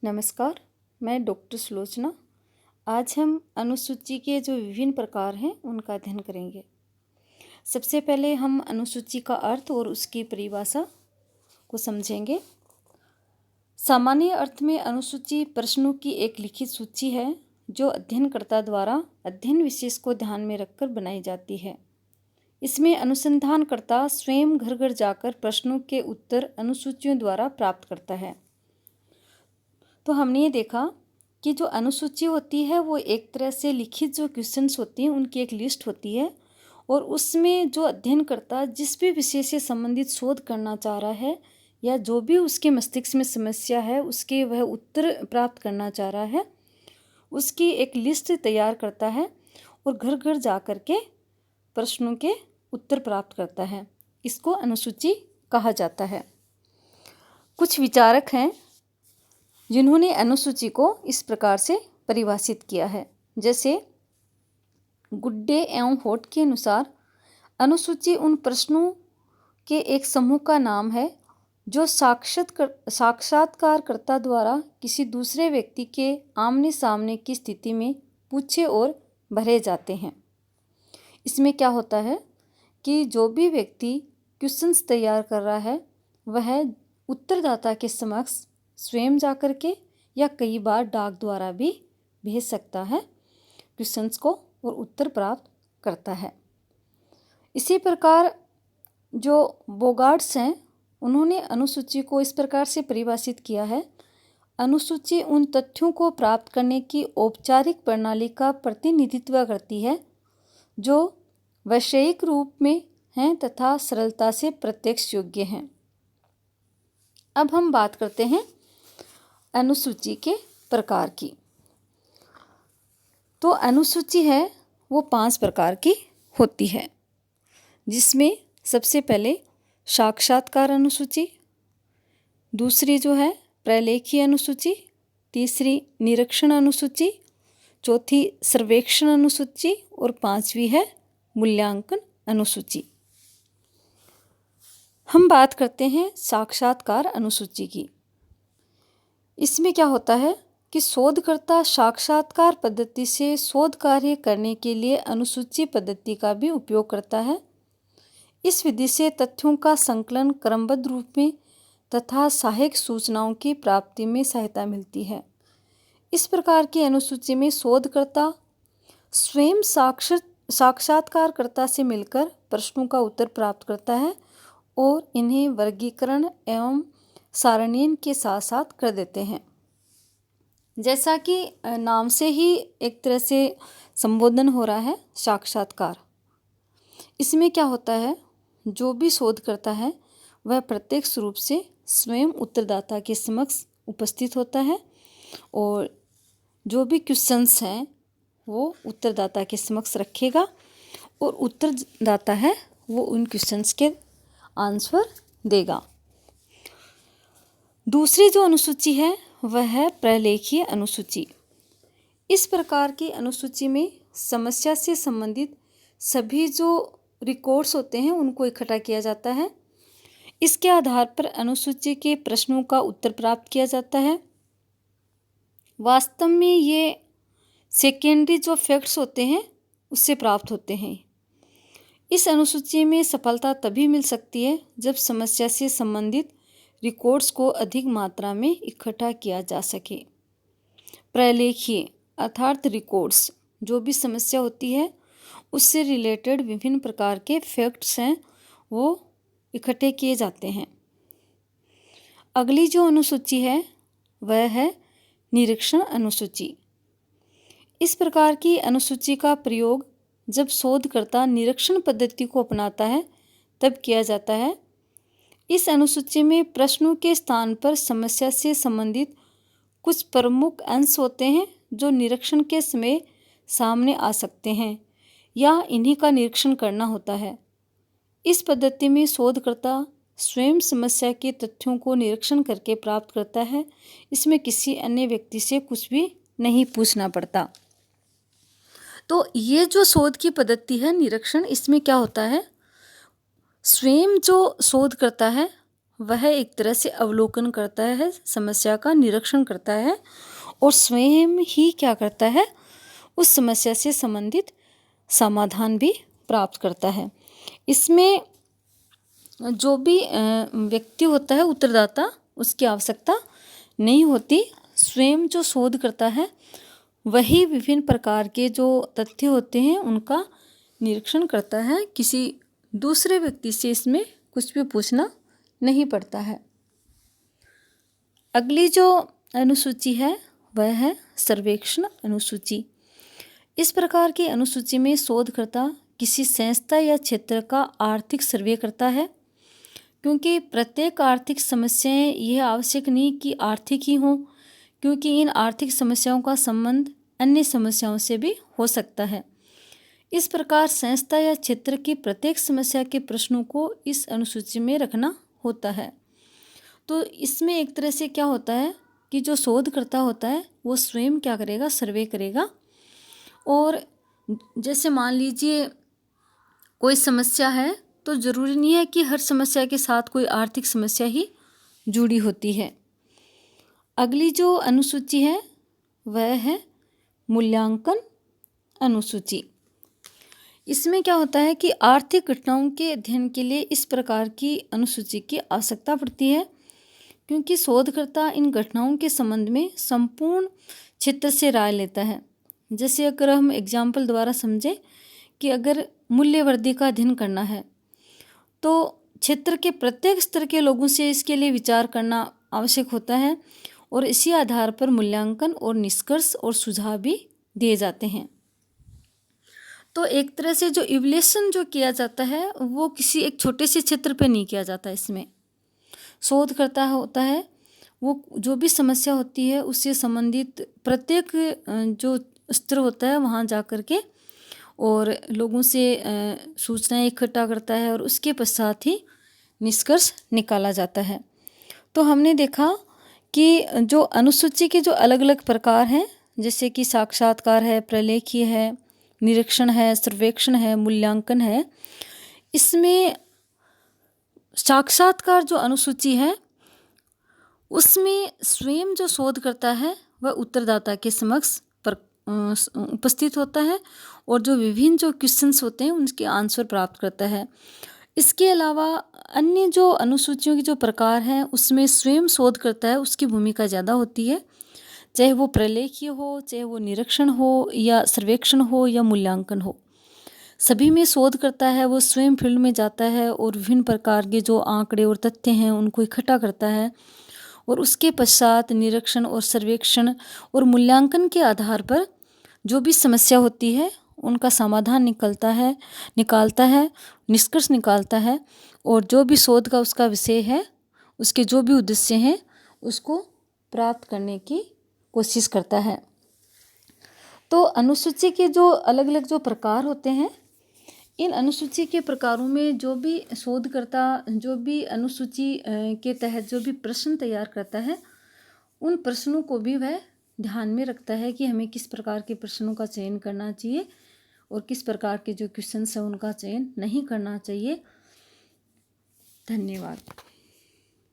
नमस्कार, मैं डॉक्टर सुलोचना। आज हम अनुसूची के जो विभिन्न प्रकार हैं उनका अध्ययन करेंगे। सबसे पहले हम अनुसूची का अर्थ और उसकी परिभाषा को समझेंगे। सामान्य अर्थ में अनुसूची प्रश्नों की एक लिखित सूची है जो अध्ययनकर्ता द्वारा अध्ययन विशेष को ध्यान में रखकर बनाई जाती है। इसमें अनुसंधानकर्ता स्वयं घर घर जाकर प्रश्नों के उत्तर अनुसूचियों द्वारा प्राप्त करता है। तो हमने ये देखा कि जो अनुसूची होती है वो एक तरह से लिखित जो क्वेश्चंस होती हैं उनकी एक लिस्ट होती है और उसमें जो अध्ययनकर्ता जिस भी विषय से संबंधित शोध करना चाह रहा है या जो भी उसके मस्तिष्क में समस्या है उसके वह उत्तर प्राप्त करना चाह रहा है उसकी एक लिस्ट तैयार करता है और घर घर जा कर के प्रश्नों के उत्तर प्राप्त करता है। इसको अनुसूची कहा जाता है। कुछ विचारक हैं जिन्होंने अनुसूची को इस प्रकार से परिभाषित किया है। जैसे गुड्डे एवं होट के अनुसार अनुसूची उन प्रश्नों के एक समूह का नाम है जो साक्षात्कारकर्ता द्वारा किसी दूसरे व्यक्ति के आमने सामने की स्थिति में पूछे और भरे जाते हैं। इसमें क्या होता है कि जो भी व्यक्ति क्वेश्चंस तैयार कर रहा है वह उत्तरदाता के समक्ष स्वयं जाकर के या कई बार डाक द्वारा भी भेज सकता है क्वेश्चंस को और उत्तर प्राप्त करता है। इसी प्रकार जो बोगार्ड्स हैं उन्होंने अनुसूची को इस प्रकार से परिभाषित किया है। अनुसूची उन तथ्यों को प्राप्त करने की औपचारिक प्रणाली का प्रतिनिधित्व करती है जो वैषयिक रूप में हैं तथा सरलता से प्रत्यक्ष योग्य हैं। अब हम बात करते हैं अनुसूची के प्रकार की। तो अनुसूची है वो 5 प्रकार की होती है, जिसमें सबसे पहले साक्षात्कार अनुसूची, दूसरी जो है प्रलेखीय अनुसूची, तीसरी निरीक्षण अनुसूची, चौथी सर्वेक्षण अनुसूची और 5वीं है मूल्यांकन अनुसूची। हम बात करते हैं साक्षात्कार अनुसूची की। इसमें क्या होता है कि शोधकर्ता साक्षात्कार पद्धति से शोध कार्य करने के लिए अनुसूची पद्धति का भी उपयोग करता है। इस विधि से तथ्यों का संकलन क्रमबद्ध रूप में तथा सहायक सूचनाओं की प्राप्ति में सहायता मिलती है। इस प्रकार की अनुसूची में शोधकर्ता स्वयं साक्षात्कारकर्ता से मिलकर प्रश्नों का उत्तर प्राप्त करता है और इन्हें वर्गीकरण एवं सारणीन के साथ साथ कर देते हैं। जैसा कि नाम से ही एक तरह से संबोधन हो रहा है साक्षात्कार। इसमें क्या होता है, जो भी शोध करता है वह प्रत्यक्ष रूप से स्वयं उत्तरदाता के समक्ष उपस्थित होता है और जो भी क्वेश्चंस हैं वो उत्तरदाता के समक्ष रखेगा और उत्तरदाता है वो उन क्वेश्चंस के आंसर देगा। दूसरी जो अनुसूची है वह है प्रलेखीय अनुसूची। इस प्रकार की अनुसूची में समस्या से संबंधित सभी जो रिकॉर्ड्स होते हैं उनको इकट्ठा किया जाता है। इसके आधार पर अनुसूची के प्रश्नों का उत्तर प्राप्त किया जाता है। वास्तव में ये सेकेंडरी जो फैक्ट्स होते हैं उससे प्राप्त होते हैं। इस अनुसूची में सफलता तभी मिल सकती है जब समस्या से संबंधित रिकॉर्ड्स को अधिक मात्रा में इकट्ठा किया जा सके। प्रलेखीय अर्थात रिकॉर्ड्स जो भी समस्या होती है उससे रिलेटेड विभिन्न प्रकार के फैक्ट्स हैं वो इकट्ठे किए जाते हैं। अगली जो अनुसूची है वह है निरीक्षण अनुसूची। इस प्रकार की अनुसूची का प्रयोग जब शोधकर्ता निरीक्षण पद्धति को अपनाता है तब किया जाता है। इस अनुसूची में प्रश्नों के स्थान पर समस्या से संबंधित कुछ प्रमुख अंश होते हैं जो निरीक्षण के समय सामने आ सकते हैं या इन्हीं का निरीक्षण करना होता है। इस पद्धति में शोधकर्ता स्वयं समस्या के तथ्यों को निरीक्षण करके प्राप्त करता है। इसमें किसी अन्य व्यक्ति से कुछ भी नहीं पूछना पड़ता। तो ये जो शोध की पद्धति है निरीक्षण, इसमें क्या होता है, स्वयं जो शोध करता है वह एक तरह से अवलोकन करता है, समस्या का निरीक्षण करता है और स्वयं ही क्या करता है, उस समस्या से संबंधित समाधान भी प्राप्त करता है। इसमें जो भी व्यक्ति होता है उत्तरदाता, उसकी आवश्यकता नहीं होती। स्वयं जो शोध करता है वही विभिन्न प्रकार के जो तथ्य होते हैं उनका निरीक्षण करता है। किसी दूसरे व्यक्ति से इसमें कुछ भी पूछना नहीं पड़ता है। अगली जो अनुसूची है वह है सर्वेक्षण अनुसूची। इस प्रकार की अनुसूची में शोधकर्ता किसी संस्था या क्षेत्र का आर्थिक सर्वे करता है, क्योंकि प्रत्येक आर्थिक समस्याएं यह आवश्यक नहीं कि आर्थिक ही हों, क्योंकि इन आर्थिक समस्याओं का संबंध अन्य समस्याओं से भी हो सकता है। इस प्रकार संस्था या क्षेत्र की प्रत्येक समस्या के प्रश्नों को इस अनुसूची में रखना होता है। तो इसमें एक तरह से क्या होता है कि जो शोधकर्ता होता है वो स्वयं क्या करेगा, सर्वे करेगा। और जैसे मान लीजिए कोई समस्या है तो ज़रूरी नहीं है कि हर समस्या के साथ कोई आर्थिक समस्या ही जुड़ी होती है। अगली जो अनुसूची है वह है मूल्यांकन अनुसूची। इसमें क्या होता है कि आर्थिक घटनाओं के अध्ययन के लिए इस प्रकार की अनुसूची की आवश्यकता पड़ती है, क्योंकि शोधकर्ता इन घटनाओं के संबंध में संपूर्ण क्षेत्र से राय लेता है। जैसे अगर हम एग्जाम्पल द्वारा समझें कि अगर मूल्यवर्धी का अध्ययन करना है तो क्षेत्र के प्रत्येक स्तर के लोगों से इसके लिए विचार करना आवश्यक होता है और इसी आधार पर मूल्यांकन और निष्कर्ष और सुझाव भी दिए जाते हैं। तो एक तरह से जो इवैल्यूएशन जो किया जाता है वो किसी एक छोटे से क्षेत्र पे नहीं किया जाता। इसमें शोधकर्ता होता है वो जो भी समस्या होती है उससे संबंधित प्रत्येक जो स्तर होता है वहाँ जा कर के और लोगों से सूचनाएं इकट्ठा करता है और उसके पश्चात ही निष्कर्ष निकाला जाता है। तो हमने देखा कि जो अनुसूची के जो अलग अलग प्रकार हैं, जैसे कि साक्षात्कार है, प्रलेखीय है, निरीक्षण है, सर्वेक्षण है, मूल्यांकन है। इसमें साक्षात्कार जो अनुसूची है उसमें स्वयं जो शोध करता है वह उत्तरदाता के समक्ष उपस्थित होता है और जो विभिन्न जो क्वेश्चंस होते हैं उनके आंसर प्राप्त करता है। इसके अलावा अन्य जो अनुसूचियों के जो प्रकार हैं उसमें स्वयं शोध करता है उसकी भूमिका ज़्यादा होती है, चाहे वो प्रलेखीय हो, चाहे वो निरीक्षण हो या सर्वेक्षण हो या मूल्यांकन हो। सभी में शोध करता है वो स्वयं फील्ड में जाता है और विभिन्न प्रकार के जो आंकड़े और तथ्य हैं उनको इकट्ठा करता है और उसके पश्चात निरीक्षण और सर्वेक्षण और मूल्यांकन के आधार पर जो भी समस्या होती है उनका समाधान निकालता है, निष्कर्ष निकालता है और जो भी शोध का उसका विषय है उसके जो भी उद्देश्य हैं उसको प्राप्त करने की कोशिश करता है। तो अनुसूची के जो अलग अलग जो प्रकार होते हैं, इन अनुसूची के प्रकारों में जो भी शोधकर्ता जो भी अनुसूची के तहत जो भी प्रश्न तैयार करता है उन प्रश्नों को भी वह ध्यान में रखता है कि हमें किस प्रकार के प्रश्नों का चयन करना चाहिए और किस प्रकार के जो क्वेश्चंस हैं उनका चयन नहीं करना चाहिए। धन्यवाद।